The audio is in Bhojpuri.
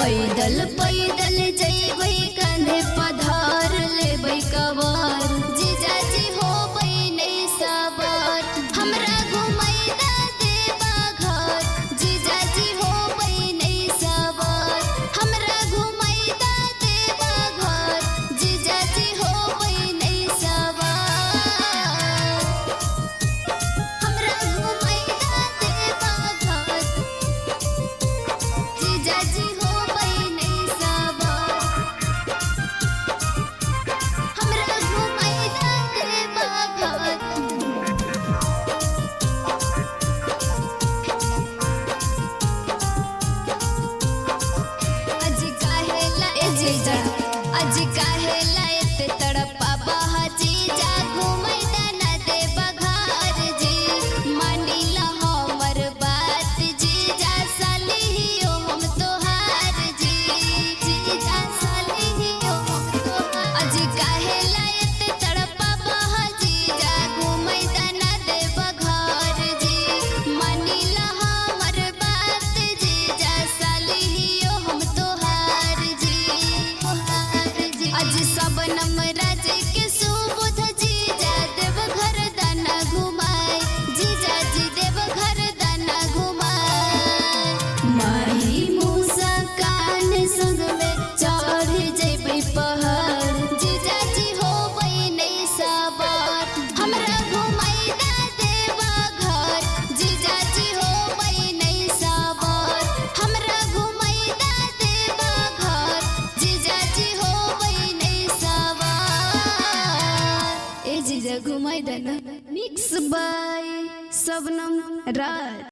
पैदल पैदल जइबै कंधे पधार लेबै कवर जीजाजी होबै नहीं सबर हमरा घुमैदा देबा घर जीजाजी होबै नहीं सबर हमरा घुमैदा देबा घर जीजाजी होबै नहीं सबर हमरा घुमैदा देबा घर जीजाजी होबै नहीं सबर हमरा घुमैदा देबा घर आज काहेला एते तड़पाबा जीजा घुमैदा न देबा घर जी मानिला हमर बात जीजा सालियो हम तोहार जी जीजा सालियो हम तोहार आज काहेला एते तड़पाबा जीजा घुमैदा न देबा घर जी मानिला हमर बात जीजा सालियो हम तोहार जी आज सबनम राज के सुबुध जीजा देव घर दाना घुमाए जीजा जी देव घर दाना घुमाए माही मूसा कान संग में चढ़ जइबै पहाड़ जीजा जी होबै नहीं सबर हमरा घुमैदा देबा घर जीजा जी होबै नहीं सबर हमरा घुमैदा देबा घर जीजा जी होबै नहीं सबर ए जीजा घुमैदा न मिक्स बाय शबनम राज।